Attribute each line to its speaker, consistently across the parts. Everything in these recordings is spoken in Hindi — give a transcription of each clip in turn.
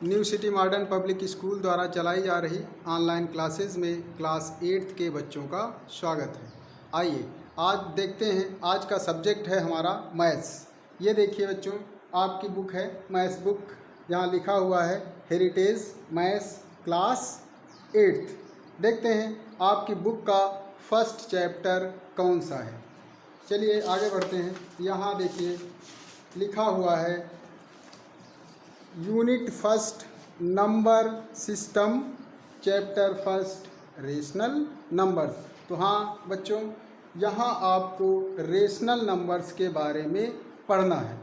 Speaker 1: New city modern public school द्वारा चलाई जा रही ऑनलाइन क्लासेस में क्लास 8th के बच्चों का स्वागत है। आइए आज देखते हैं, आज का सब्जेक्ट है हमारा मैथ्स। ये देखिए बच्चों, आपकी बुक है मैथ्स बुक, यहाँ लिखा हुआ है हेरिटेज मैथ्स क्लास 8th। देखते हैं आपकी बुक का फर्स्ट चैप्टर कौन सा है। चलिए आगे बढ़ते हैं। यहाँ देखिए लिखा हुआ है unit first number system, chapter first rational numbers. तो हाँ बच्चों, यहाँ आपको रेशनल नंबर्स के बारे में पढ़ना है।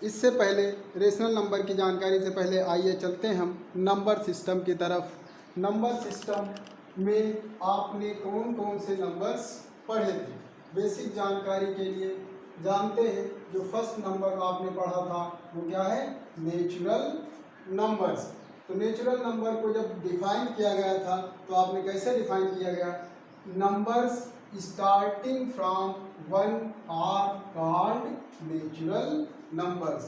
Speaker 1: इससे पहले रेशनल नंबर की जानकारी से पहले आइए चलते हैं हम नंबर सिस्टम की तरफ। नंबर सिस्टम में आपने कौन कौन से नंबर्स पढ़े थे, बेसिक जानकारी के लिए जानते हैं। जो फर्स्ट नंबर आपने पढ़ा था वो क्या है, नेचुरल नंबर्स। तो नेचुरल नंबर को जब डिफाइन किया गया था तो आपने कैसे डिफाइन किया गया, numbers starting from 1 are called natural numbers.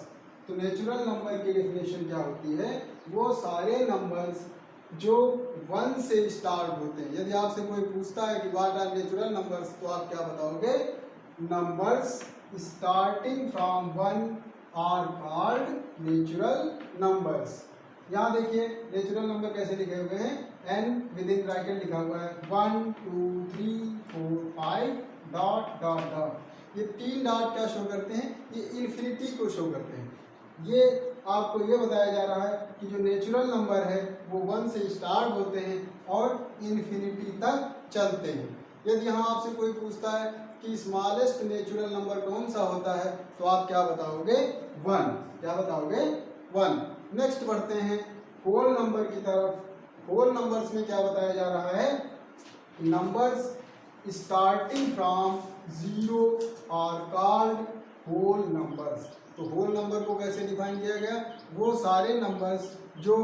Speaker 1: तो नेचुरल नंबर की डेफिनेशन क्या होती है, वो सारे नंबर्स जो 1 से स्टार्ट होते हैं। यदि आपसे कोई पूछता है कि व्हाट आर नेचुरल नंबर्स, तो आप क्या बताओगे, numbers starting from 1 are called natural numbers. यहाँ देखिए नेचुरल नंबर कैसे लिखे हुए हैं, n विद इन ब्रैकेट लिखा हुआ है 1 2 3 4 5 डॉट डॉट डॉट। ये 3 डॉट क्या शो करते हैं, ये इन्फिनिटी को शो करते हैं। ये आपको ये बताया जा रहा है कि जो नेचुरल नंबर है वो 1 से स्टार्ट होते हैं और इन्फिनिटी तक चलते हैं। यदि यहाँ आपसे कोई पूछता है कि स्मॉलेस्ट नेचुरल नंबर कौन सा होता है, तो आप क्या बताओगे, 1। क्या बताओगे, 1। नेक्स्ट बढ़ते हैं होल नंबर की तरफ। होल नंबर्स में क्या बताया जा रहा है, numbers starting from 0 are called whole numbers. तो होल नंबर को कैसे डिफाइन किया गया, वो सारे नंबर्स जो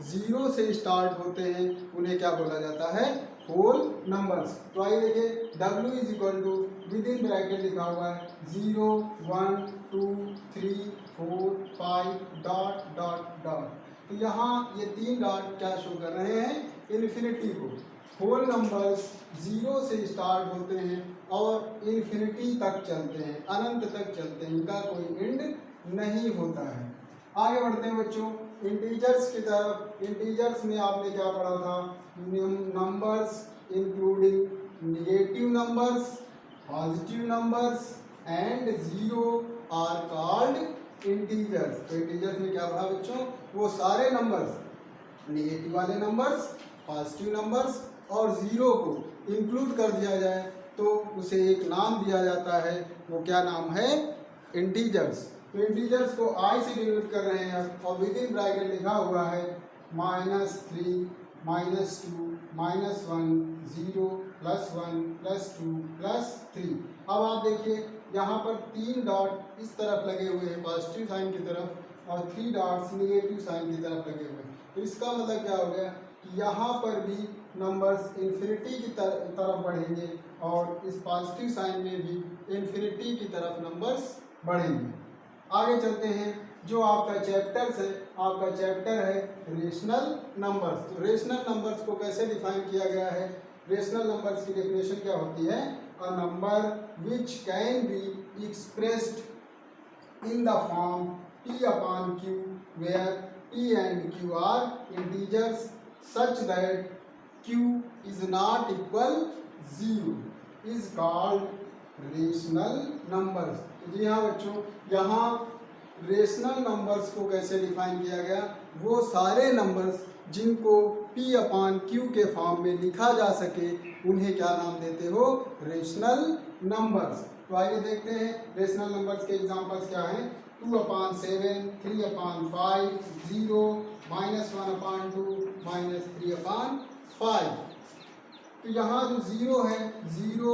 Speaker 1: 0 से स्टार्ट होते हैं उन्हें क्या बोला जाता है, होल नंबर्स। तो आइए देखिए, W is equal to within bracket लिखा हुआ है 0 1 2 3 4 5 डॉट डॉट डॉट। तो यहाँ ये 3 डॉट क्या शो कर रहे हैं, इन्फिनिटी को। होल नंबर्स 0 से स्टार्ट होते हैं और इन्फिनिटी तक चलते हैं, अनंत तक चलते हैं, इनका कोई एंड नहीं होता है। आगे बढ़ते हैं बच्चों इंटीजर्स की तरफ। इंटीजर्स में आपने क्या पढ़ा था, numbers including negative numbers, positive numbers and 0 are called integers. तो इंटीजर्स में क्या पढ़ा बच्चों, वो सारे नंबर्स, नेगेटिव वाले नंबर्स, पॉजिटिव नंबर्स और 0 को इंक्लूड कर दिया जाए तो उसे एक नाम दिया जाता है, वो क्या नाम है, इंटीजर्स। तो इंटीजर्स को I से डिनोट कर रहे हैं और विद इन ब्रैकेट लिखा हुआ है -3 -2 -1 0 +1 +2 +3। अब आप देखिए यहाँ पर 3 डॉट इस तरफ लगे हुए हैं पॉजिटिव साइन की तरफ और 3 डॉट्स निगेटिव साइन की तरफ लगे हुए हैं। तो इसका मतलब क्या हो गया कि यहाँ पर भी नंबर्स इन्फिनिटी की तरफ बढ़ेंगे और इस पॉजिटिव साइन में भी इन्फिनिटी की तरफ नंबर्स बढ़ेंगे। आगे चलते हैं, जो आपका चैप्टर्स है, आपका चैप्टर है रेशनल नंबर्स। तो रेशनल नंबर्स को कैसे डिफाइन किया गया है, रेशनल नंबर्स की डेफिनेशन क्या होती है, a number which can be expressed in the form p upon q where p and q are integers such that q is not equal 0 is called rational numbers. जी हाँ बच्चों, यहाँ रेशनल नंबर्स को कैसे डिफाइन किया गया, वो सारे नंबर्स जिनको p अपॉन q के फॉर्म में लिखा जा सके उन्हें क्या नाम देते हो, रेशनल नंबर्स। तो आइए देखते हैं रेशनल नंबर्स के एग्जांपल्स क्या हैं, 2/7 3/5 0 -1/2 -3/5। तो यहाँ जो 0 है, 0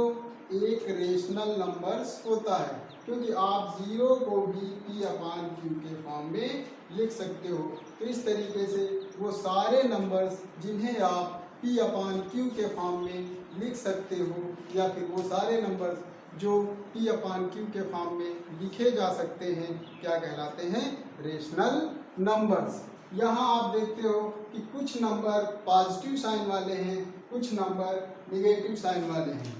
Speaker 1: एक रेशनल नंबर्स होता है, क्योंकि आप 0 को भी p अपॉन q के फॉर्म में लिख सकते हो। तो इस तरीके से वो सारे नंबर्स जिन्हें आप p अपॉन q के फॉर्म में लिख सकते हो, या फिर वो सारे नंबर्स जो p अपॉन q के फॉर्म में लिखे जा सकते हैं, क्या कहलाते हैं, रेशनल नंबर्स। यहाँ आप देखते हो कि कुछ नंबर पॉजिटिव साइन वाले हैं, कुछ नंबर निगेटिव साइन वाले हैं।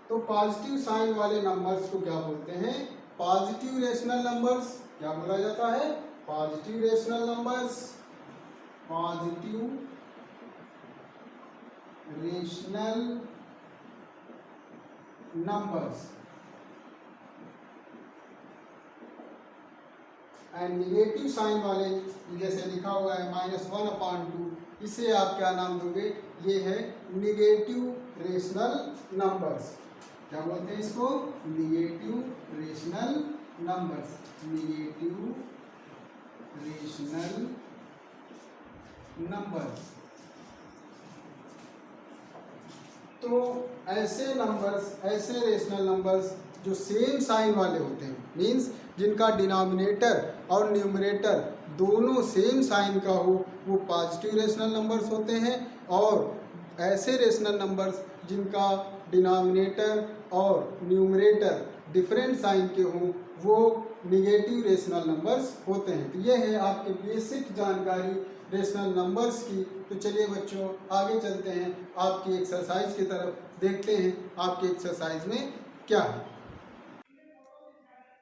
Speaker 1: तो पॉजिटिव साइन वाले नंबर्स को क्या बोलते हैं? Positive rational numbers. क्या बोला जाता है? Positive rational numbers. Positive rational numbers. And negative sign वाले जैसे लिखा हुआ है -1/2, इसे आप क्या नाम दोगे? ये है निगेटिव रेशनल नंबर्स। क्या बोलते हैं इसको? Negative rational numbers. Negative rational numbers. तो ऐसे नंबर्स, ऐसे रेशनल नंबर्स जो सेम साइन वाले होते हैं, मीन्स जिनका डिनोमिनेटर और न्यूमरेटर दोनों सेम साइन का हो, वो पॉजिटिव रेशनल नंबर्स होते हैं। और ऐसे रेशनल नंबर्स जिनका डिनोमिनेटर और न्यूमरेटर डिफरेंट साइन के हों, वो निगेटिव रेशनल नंबर्स होते हैं। तो ये है आपके बेसिक जानकारी रेशनल नंबर्स की। तो चलिए बच्चों आगे चलते हैं, आपकी एक्सरसाइज की तरफ देखते हैं आपकी एक्सरसाइज में क्या है।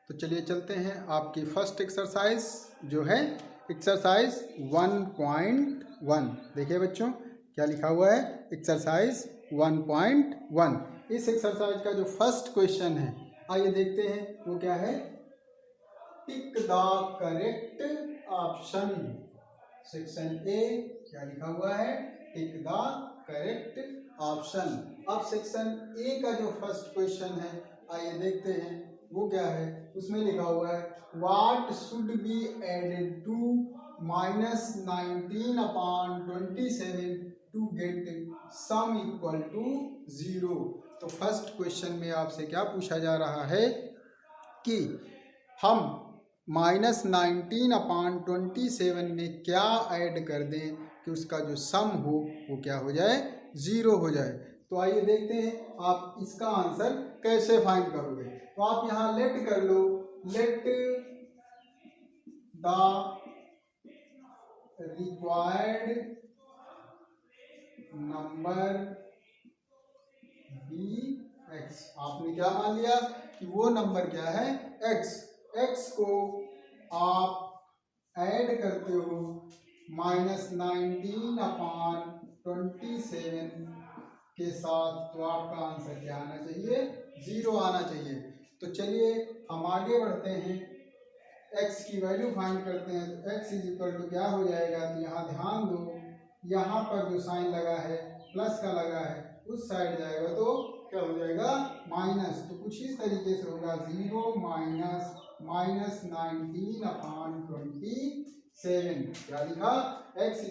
Speaker 1: तो चलिए चलते हैं आपकी फर्स्ट एक्सरसाइज जो है एक्सरसाइज 1.1। देखिए बच्चों क्या लिखा हुआ है? एक्सरसाइज 1.1। इस एक्सरसाइज का जो फर्स्ट क्वेश्चन है, आइए देखते हैं वो क्या है। Tick the correct option. Section A क्या लिखा हुआ है? Tick the correct option. अब सेक्शन ए का जो फर्स्ट क्वेश्चन है, आइए देखते हैं वो क्या है। उसमें लिखा हुआ है what should be added to -19/27 to get sum equal to 0। तो फर्स्ट क्वेश्चन में आपसे क्या पूछा जा रहा है कि हम -19/27 में क्या ऐड कर दें कि उसका जो सम हो वो क्या हो जाए? 0 हो जाए। तो आइए देखते हैं आप इसका आंसर कैसे फाइंड करोगे। तो आप यहाँ लेट कर लो, let the required number be x. आपने क्या मान लिया कि वो नंबर क्या है? एक्स। एक्स को आप ऐड करते हो -19/27 के साथ, तो आपका आंसर क्या आना चाहिए? 0 आना चाहिए। तो चलिए हम आगे बढ़ते हैं, x की वैल्यू फाइंड करते हैं। तो x = क्या हो जाएगा? तो यहाँ ध्यान दो, यहाँ पर जो साइन लगा है प्लस का लगा है, उस साइड जाएगा तो क्या हो जाएगा? माइनस। तो कुछ इस तरीके से होगा 0 - -19/27। क्या लिखा? x =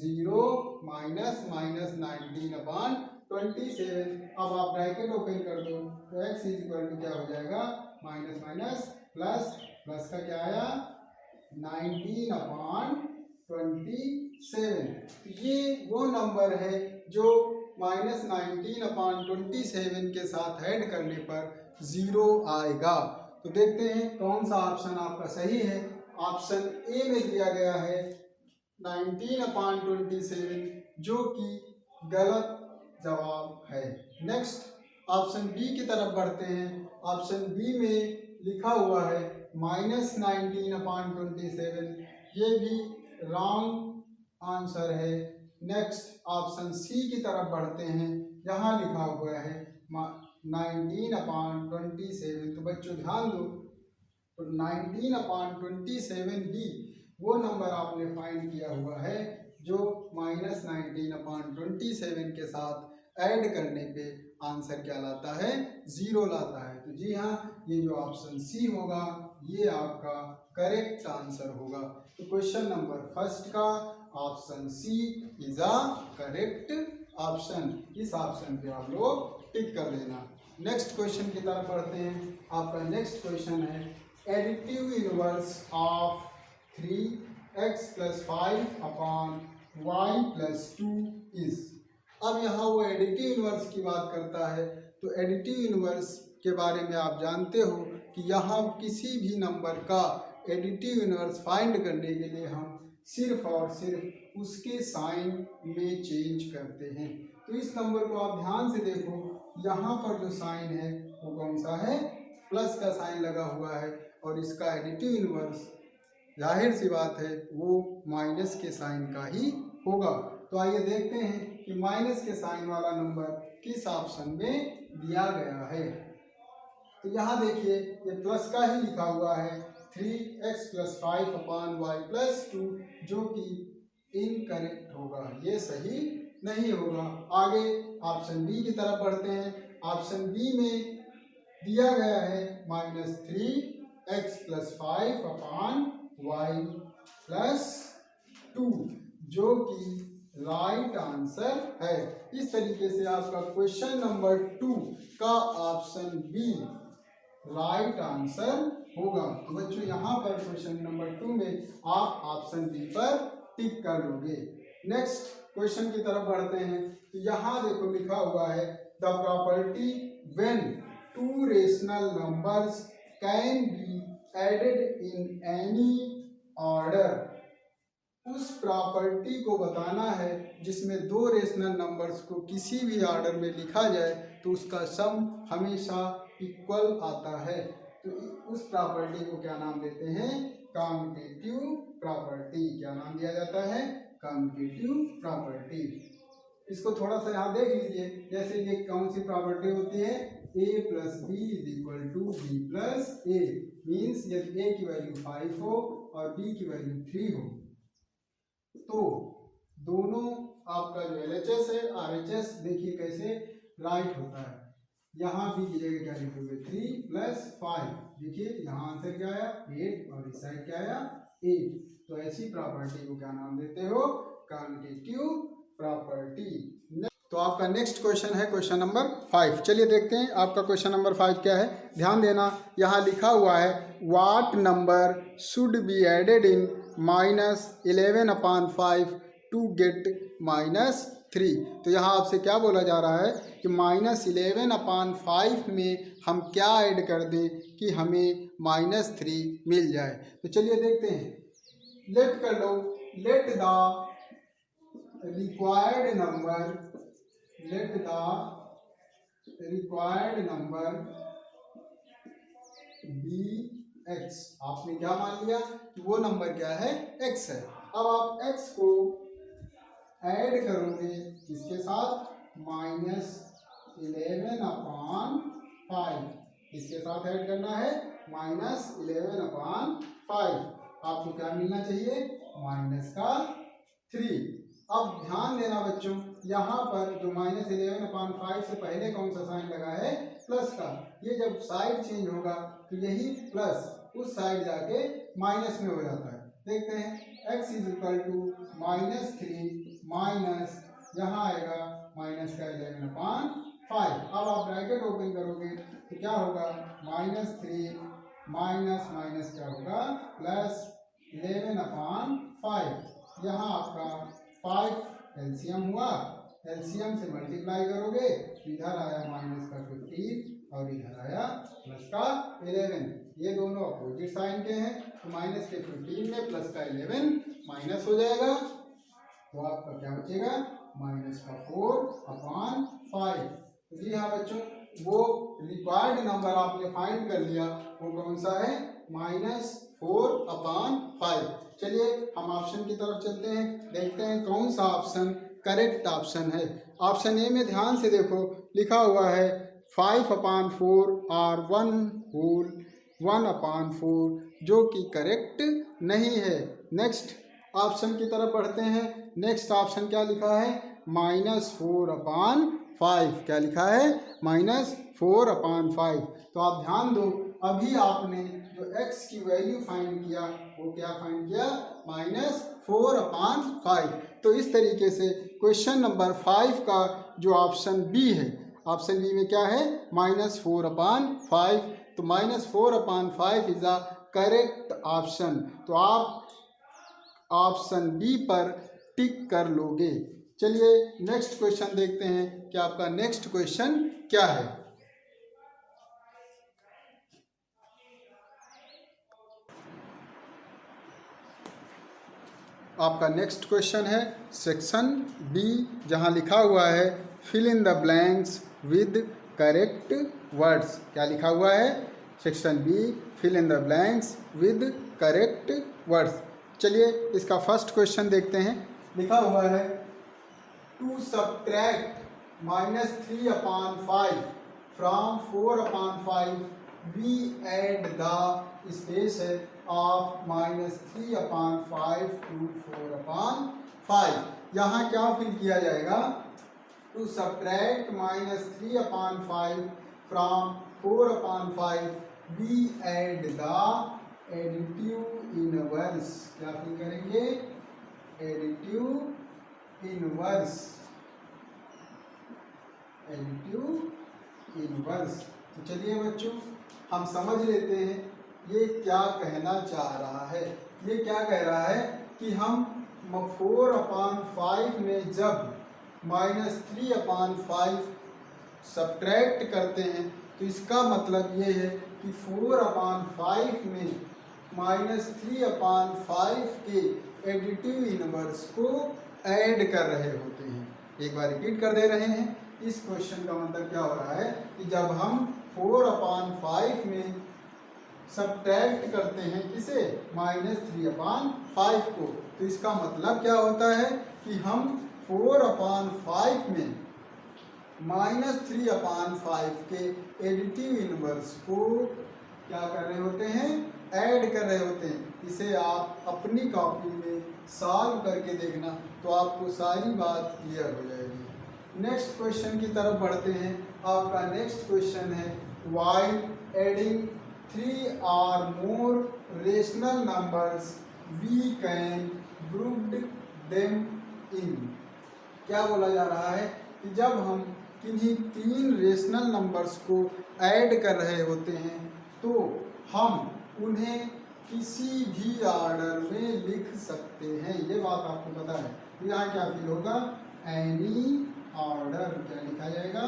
Speaker 1: 0 - -19/27। अब आप ब्रैकेट ओपन कर दो तो x = क्या हो जाएगा? माइनस माइनस प्लस, प्लस का क्या आया? 19/27। ये वो नंबर है जो -19/27 के साथ ऐड करने पर 0 आएगा। तो देखते हैं कौन सा ऑप्शन आपका सही है। ऑप्शन ए में दिया गया है 19/27, जो कि गलत जवाब है। नेक्स्ट ऑप्शन बी की तरफ बढ़ते हैं। ऑप्शन बी में लिखा हुआ है -19/27, ये भी रॉन्ग आंसर है। नेक्स्ट ऑप्शन सी की तरफ बढ़ते हैं, यहाँ लिखा हुआ है 19/27। तो बच्चों ध्यान दो, तो 19/27 ही वो नंबर आपने फाइंड किया हुआ है जो -19/27 के साथ ऐड करने पे आंसर क्या लाता है? 0 लाता है। तो जी हाँ, ये जो ऑप्शन सी होगा ये आपका करेक्ट आंसर होगा। तो क्वेश्चन नंबर फर्स्ट का option C is a correct option. इस ऑप्शन पे आप लोग टिक कर देना। नेक्स्ट क्वेश्चन की तरफ बढ़ते हैं। आपका नेक्स्ट क्वेश्चन है additive inverse of 3x + 5/y + 2 is. अब यहाँ वो एडिटिव इनवर्स की बात करता है। तो एडिटिव इनवर्स के बारे में आप जानते हो कि यहाँ किसी भी नंबर का एडिटिव इनवर्स फाइंड करने के लिए हम सिर्फ और सिर्फ उसके साइन में चेंज करते हैं। तो इस नंबर को आप ध्यान से देखो, यहाँ पर जो साइन है वो कौन सा है, प्लस का साइन लगा हुआ है, और इसका एडिटिव इनवर्स जाहिर सी बात है वो माइनस के साइन का ही होगा। तो आइए देखते हैं कि माइनस के साइन वाला नंबर किस ऑप्शन में दिया गया है। तो यहाँ देखिए ये प्लस का ही लिखा हुआ है 3x + 5/y + 2, जो कि इनकरेक्ट होगा, ये सही नहीं होगा। आगे ऑप्शन बी की तरफ बढ़ते हैं। ऑप्शन बी में दिया गया है -3x + 5/y + 2, जो कि राइट आंसर है। इस तरीके से आपका क्वेश्चन नंबर 2 का ऑप्शन बी राइट आंसर होगा। तो बच्चों यहाँ पर क्वेश्चन नंबर 2 में आप ऑप्शन बी पर टिक कर लोगे। नेक्स्ट क्वेश्चन की तरफ बढ़ते हैं। तो यहाँ देखो लिखा हुआ है the property when 2 rational numbers can be added in any order. उस प्रॉपर्टी को बताना है जिसमें 2 रेशनल नंबर्स को किसी भी ऑर्डर में लिखा जाए तो उसका सम हमेशा इक्वल आता है। तो उस प्रॉपर्टी को क्या नाम देते हैं, कम्यूटेटिव प्रॉपर्टी। क्या नाम दिया जाता है, कम्यूटेटिव प्रॉपर्टी। इसको थोड़ा सा यहाँ देख लीजिए, जैसे ये कौन सी प्रॉपर्टी होती है, a + b = b + a, means यदि a की वैल्यू 5 हो और b की वैल्यू 3 हो तो दोनों आपका जो LHS है RHS देखिए कैसे राइट होता है। यहाँ भी की जगह क्या लिखोगे 3 + 5, देखिए यहाँ आंसर क्या आया 8 और इस साइड क्या आया 8। तो ऐसी प्रॉपर्टी को क्या नाम देते हो, कम्यूटेटिव प्रॉपर्टी। तो आपका नेक्स्ट क्वेश्चन है क्वेश्चन नंबर 5। चलिए देखते हैं आपका क्वेश्चन नंबर 5 क्या है। ध्यान देना, यहाँ लिखा हुआ है what number should be added in -11/5 to get -3। तो यहाँ आपसे क्या बोला जा रहा है कि -11/5 में हम क्या ऐड कर दें कि हमें -3 मिल जाए। तो चलिए देखते हैं, लेट कर लो, let the required number be x। आपने क्या मान लिया कि वो नंबर क्या है, x है। अब आप x को ऐड करोगे इसके साथ -11/5, इसके साथ ऐड करना है -11/5। आपको क्या मिलना चाहिए, -3। अब ध्यान देना बच्चों, यहाँ पर जो -11/5 से पहले कौन सा साइन लगा है, प्लस का। ये जब साइड चेंज होगा तो यही प्लस उस साइड जाके माइनस में हो जाता है। देखते हैं x = -3 माइनस यहाँ आएगा -11/5। अब आप ब्रैकेट ओपन करोगे तो क्या होगा, -3 माइनस माइनस क्या होगा +11/5। यहाँ आपका 5 एलसीएम हुआ, एलसीएम से मल्टीप्लाई करोगे तो इधर आया -15 और इधर आया +11। ये दोनों अपोजिट साइन के हैं, तो -15 में +11 माइनस हो जाएगा, तो आपका क्या बचेगा -4/5। जी हाँ बच्चों, वो रिक्वायर्ड नंबर आपने फाइंड कर लिया, वो कौन सा है, -4/5। चलिए हम ऑप्शन की तरफ चलते हैं, देखते हैं कौन सा ऑप्शन करेक्ट ऑप्शन है। ऑप्शन ए में ध्यान से देखो, लिखा हुआ है 5/4 और 1/4, जो कि करेक्ट नहीं है। नेक्स्ट ऑप्शन की तरफ बढ़ते हैं। नेक्स्ट ऑप्शन क्या लिखा है, -4/5। क्या लिखा है, -4/5। तो आप ध्यान दो, अभी आपने जो x की वैल्यू फाइंड किया वो क्या फाइंड किया, -4/5। तो इस तरीके से क्वेश्चन नंबर 5 का जो ऑप्शन बी है, ऑप्शन बी में क्या है, -4/5। तो -4/5 इज अ करेक्ट ऑप्शन। तो आप ऑप्शन बी पर टिक कर लोगे। चलिए नेक्स्ट क्वेश्चन देखते हैं कि आपका नेक्स्ट क्वेश्चन क्या है। आपका नेक्स्ट क्वेश्चन है सेक्शन बी, जहाँ लिखा हुआ है fill in the blanks with correct words. क्या लिखा हुआ है? Section B, fill in the blanks with correct words. चलिए इसका फर्स्ट क्वेश्चन देखते हैं। लिखा हुआ है to subtract -3/5 from 4/5 we add the space है ऑफ -3/5 टू 4/5। यहाँ क्या फिल किया जाएगा? To subtract -3/5 from 4/5 we add the additive inverse. क्या फिल करेंगे? Additive inverse. Additive inverse. तो चलिए बच्चों हम समझ लेते हैं ये क्या कहना चाह रहा है। ये क्या कह रहा है कि हम 4/5 में जब -3/5 सब्ट्रैक्ट करते हैं तो इसका मतलब ये है कि 4/5 में -3/5 के एडिटिव इनवर्स को ऐड कर रहे होते हैं। एक बार रिपीट कर दे रहे हैं। इस क्वेश्चन का मतलब क्या हो रहा है कि जब हम 4/5 में सब्ट्रैक्ट करते हैं किसे? -3/5 को, तो इसका मतलब क्या होता है कि हम 4/5 में -3/5 के एडिटिव इनवर्स को क्या कर रहे होते हैं? ऐड कर रहे होते हैं। इसे आप अपनी कॉपी में सॉल्व करके देखना तो आपको सारी बात क्लियर हो जाएगी। नेक्स्ट क्वेश्चन की तरफ बढ़ते हैं। आपका नेक्स्ट क्वेश्चन है while adding 3 or more rational numbers we can group them in। क्या बोला जा रहा है कि जब हम किन्हीं 3 रेशनल नंबर्स को ऐड कर रहे होते हैं तो हम उन्हें किसी भी ऑर्डर में लिख सकते हैं। ये बात आपको पता है। तो यहाँ क्या फिल होगा? Any order. क्या लिखा जाएगा?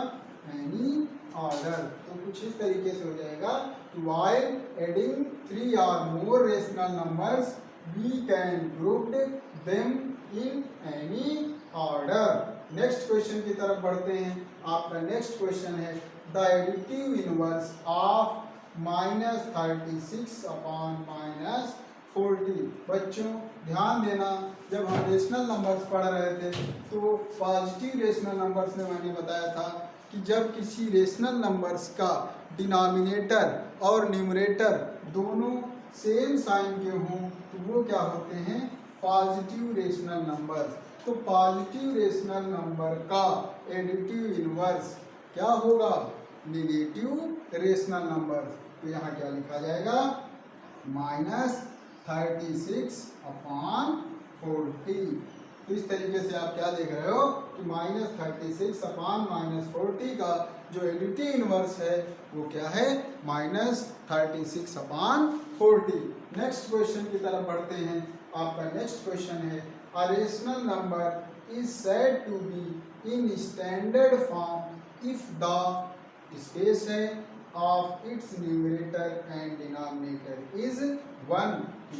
Speaker 1: Any order. तो कुछ इस तरीके से हो जाएगा कि while adding 3 or more rational numbers we can group them in any order। Next question की तरफ बढ़ते हैं। आपका नेक्स्ट क्वेश्चन है द एडिटिव इनवर्स ऑफ -36/-40। बच्चों ध्यान देना, जब हम रेशनल नंबर्स पढ़ रहे थे तो पॉजिटिव रेशनल नंबर्स में मैंने बताया था कि जब किसी रेशनल नंबर्स का डिनोमिनेटर और न्यूमरेटर दोनों सेम साइन के हों तो वो क्या होते हैं? Positive rational numbers. तो पॉजिटिव रेशनल नंबर का एडिटिव इनवर्स क्या होगा? Negative rational number. तो यहाँ क्या लिखा जाएगा? -36/40। तो इस तरीके से आप क्या देख रहे हो कि -36/-40 का जो एडिटिव इनवर्स है वो क्या है? -36/40। नेक्स्ट क्वेश्चन की तरफ बढ़ते हैं। आपका नेक्स्ट क्वेश्चन है a rational number is said to be in standard form if the space है of its numerator and denominator is 1।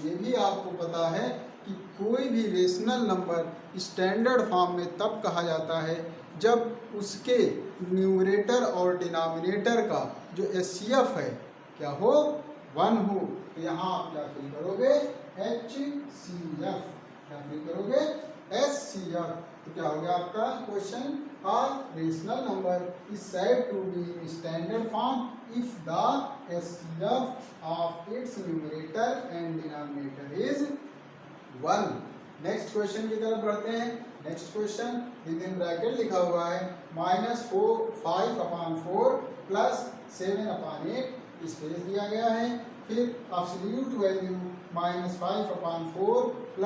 Speaker 1: ये भी आपको पता है कि कोई भी रेशनल नंबर स्टैंडर्ड फॉर्म में तब कहा जाता है जब उसके न्यूमरेटर और डिनोमिनेटर का जो एचसीएफ है क्या हो? 1 हो। तो यहाँ आप क्या फिल करोगे? HCF। क्या फिल करोगे? HCF। तो क्या हो गया आपका क्वेश्चन? और rational number is said to be in standard form if the HCF of its numerator and denominator is 1। Next question की तरफ बढ़ते हैं। Next question within bracket लिखा हुआ है -5/4 + 7/8 स्पेस दिया गया है। फिर एब्सोल्यूट वैल्यू -5/4 +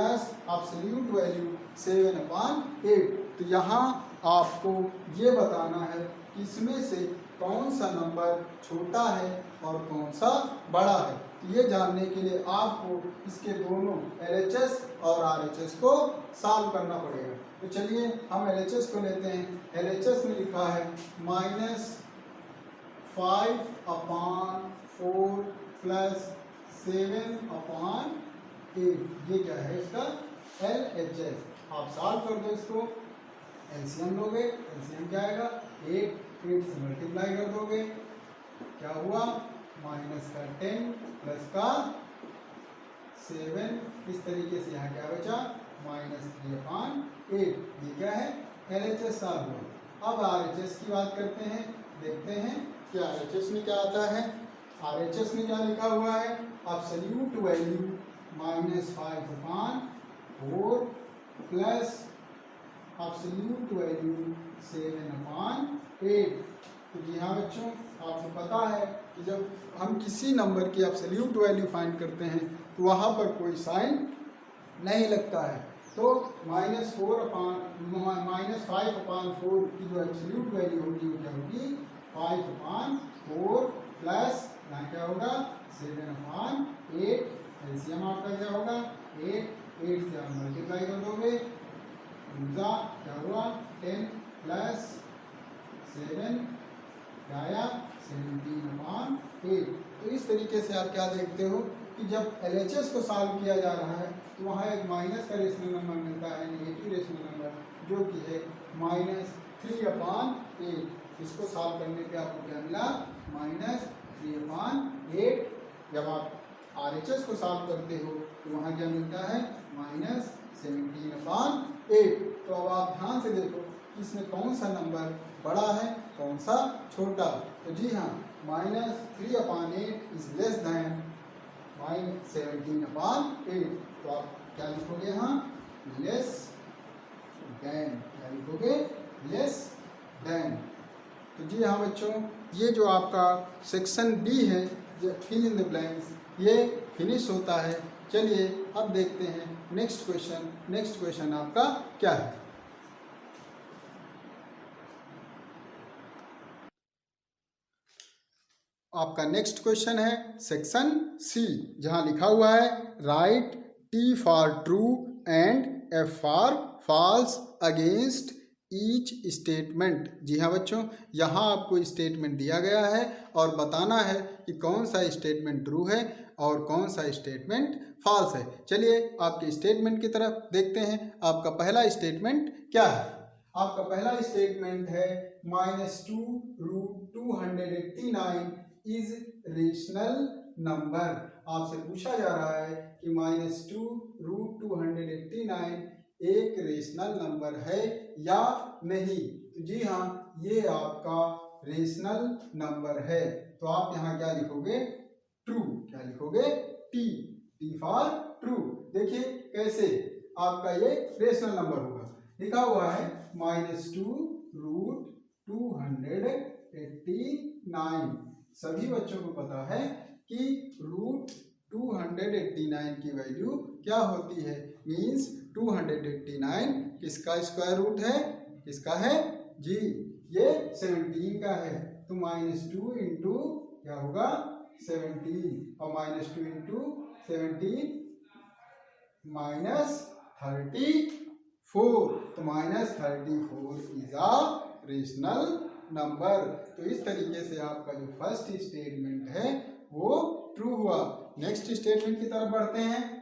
Speaker 1: एब्सोल्यूट वैल्यू 7/8। तो यहाँ आपको ये बताना है कि इसमें से कौन सा नंबर छोटा है और कौन सा बड़ा है। तो ये जानने के लिए आपको इसके दोनों LHS और RHS को सॉल्व करना पड़ेगा। तो चलिए हम LHS को लेते हैं। LHS में लिखा है -5/4 + 7/8। ये क्या है? इसका LHS। आप सॉल्व कर दो इसको, एलसीएम लोगे, एलसीएम क्या आएगा 8 से मल्टीप्लाई कर दोगे, क्या हुआ माइनस का 10 प्लस का 7, इस तरीके से यहाँ क्या बचा -3/8। ये क्या है LHS सॉल्व हुआ। अब RHS की बात करते हैं, देखते हैं कि RHS में क्या आता है। RHS में क्या लिखा हुआ है, absolute value -5/4 plus absolute value 7/8। तो जी हाँ बच्चों, आपको पता है कि जब हम किसी नंबर की एब्सोल्यूट वैल्यू फाइंड करते हैं तो वहाँ पर कोई साइन नहीं लगता है। तो -5/4 की जो एब्सोल्यूट वैल्यू होगी वो क्या होगी 5/4 प्लस यहाँ क्या होगा 7/8। एलसीएम आपका क्या होगा 8 से आप मल्टीप्लाई कर दोगे, क्या हुआ 10 प्लस 7 क्या आया 17/8। तो इस तरीके से आप क्या देखते हो कि जब LHS को सॉल्व किया जा रहा है तो वहाँ एक माइनस का रेशनल नंबर मिलता है, नेगेटिव रेशनल नंबर, जो कि है -3/8। इसको सॉल्व करने पे आपको क्या मिला -3/8। जब आप RHS को सॉल्व करते हो तो वहाँ क्या मिलता है -17/8। तो अब आप ध्यान से देखो कि इसमें कौन सा नंबर बड़ा है कौन सा छोटा। तो जी हाँ -3/8 इज लेस दैन -17/8। तो आप क्या लिखोगे यहाँ लेस देन, क्या लिखोगे लेस देन। तो जी हाँ बच्चों, ये जो आपका सेक्शन बी है फिल इन द ब्लैंक्स, ये फिनिश होता है। चलिए अब देखते हैं नेक्स्ट क्वेश्चन। नेक्स्ट क्वेश्चन आपका क्या है। आपका नेक्स्ट क्वेश्चन है सेक्शन सी, जहां लिखा हुआ है right T for true and F for false against each statement. जी हाँ बच्चों, यहाँ आपको स्टेटमेंट दिया गया है और बताना है कि कौन सा स्टेटमेंट ट्रू है और कौन सा स्टेटमेंट फॉल्स है। चलिए आपके स्टेटमेंट की तरफ देखते हैं। आपका पहला स्टेटमेंट क्या है। आपका पहला स्टेटमेंट है -2√289 इज रेशनल नंबर। आपसे पूछा जा रहा है कि -2√289 एक रेशनल नंबर है या नहीं। तो जी हाँ, ये आपका रेशनल नंबर है। तो आप यहाँ क्या लिखोगे ट्रू, क्या लिखोगे टी फॉर ट्रू। देखिए कैसे आपका ये रेशनल नंबर होगा। लिखा हुआ है -2√289। सभी बच्चों को पता है कि √289 की वैल्यू क्या होती है, मीन्स 289 किसका स्क्वायर रूट है, किसका है जी ये 17 का है। तो -2 इंटू क्या होगा 17 और -2 इंटू 17 -34। तो -34 इज अ रेशनल नंबर। तो इस तरीके से आपका जो फर्स्ट स्टेटमेंट है वो ट्रू हुआ। नेक्स्ट स्टेटमेंट की तरफ बढ़ते हैं।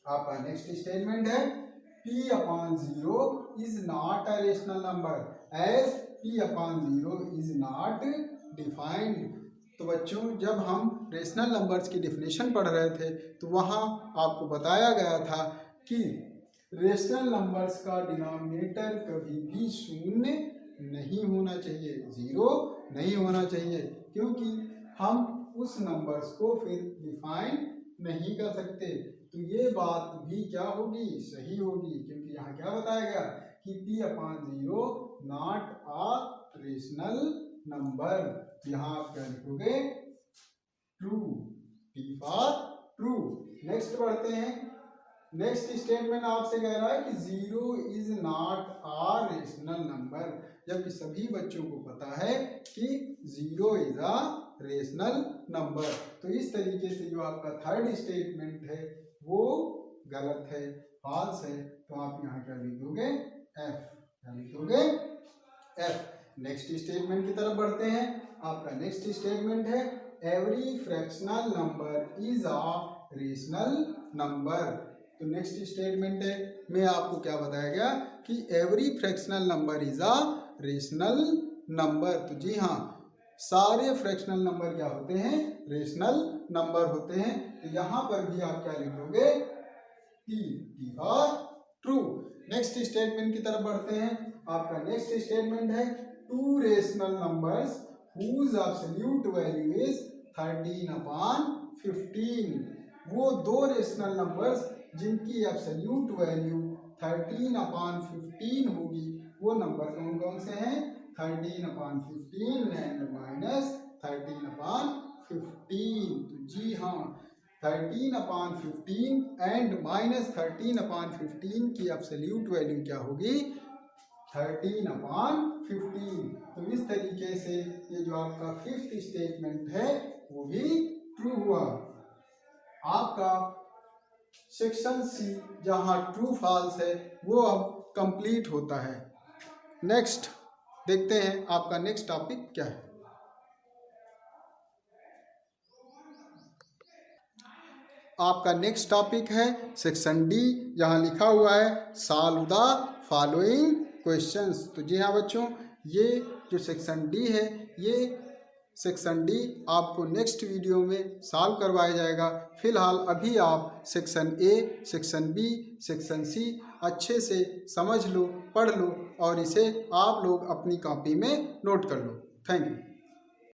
Speaker 1: आपका नेक्स्ट स्टेटमेंट है P/0 is not a rational number as P/0 is not defined. तो बच्चों, जब हम रेशनल नंबर्स की डेफिनेशन पढ़ रहे थे तो वहाँ आपको बताया गया था कि रेशनल नंबर्स का डिनोमिनेटर कभी भी शून्य नहीं होना चाहिए, 0 नहीं होना चाहिए, क्योंकि हम उस नंबर्स को फिर डिफाइन नहीं कर सकते। तो ये बात भी क्या होगी सही होगी, क्योंकि यहाँ क्या बताया गया कि P/0 not a rational number. यहाँ आप क्या लिखोगे true, T for true. Next बढ़ते हैं। नेक्स्ट स्टेटमेंट आपसे कह रहा है कि 0 is not a rational number, जबकि सभी बच्चों को पता है कि 0 इज अ रेशनल नंबर। तो इस तरीके से जो आपका थर्ड स्टेटमेंट है वो गलत है, फॉल्स है। तो आप यहाँ क्या लिख दोगे F, क्या लिख दोगे F। नेक्स्ट स्टेटमेंट की तरफ बढ़ते हैं। आपका नेक्स्ट स्टेटमेंट है every fractional number is a rational number. तो नेक्स्ट स्टेटमेंट है में आपको क्या बताया गया कि every fractional number is a rational number. तो जी हाँ, सारे फ्रैक्शनल नंबर क्या होते हैं, रेशनल नंबर होते हैं। तो यहाँ पर भी आप क्या लिखोगे, T for true. Next statement की तरफ बढ़ते हैं। आपका नेक्स्ट स्टेटमेंट है two rational numbers whose absolute value is 13/15। वो दो रेशनल नंबर्स जिनकी एब्सोल्यूट वैल्यू 13/15 होगी, वो नंबर कौन कौन से हैं, 13/15 एंड -13/15। तो जी हाँ, 13/15 एंड -13/15 की एब्सोल्यूट वैल्यू क्या होगी, 13/15। तो इस तरीके से ये जो आपका फिफ्थ स्टेटमेंट है वो भी ट्रू हुआ। आपका सेक्शन सी जहां ट्रू फॉल्स है वो अब कंप्लीट होता है। नेक्स्ट देखते हैं आपका नेक्स्ट टॉपिक क्या है। आपका नेक्स्ट टॉपिक है सेक्शन डी, जहां लिखा हुआ है सॉल्व द फॉलोइंग क्वेश्चंस। तो जी हाँ बच्चों, ये जो सेक्शन डी है, ये सेक्शन डी आपको नेक्स्ट वीडियो में सॉल्व करवाया जाएगा। फिलहाल अभी आप section A, section B, section C अच्छे से समझ लो, पढ़ लो और इसे आप लोग अपनी कॉपी में नोट कर लो। Thank you.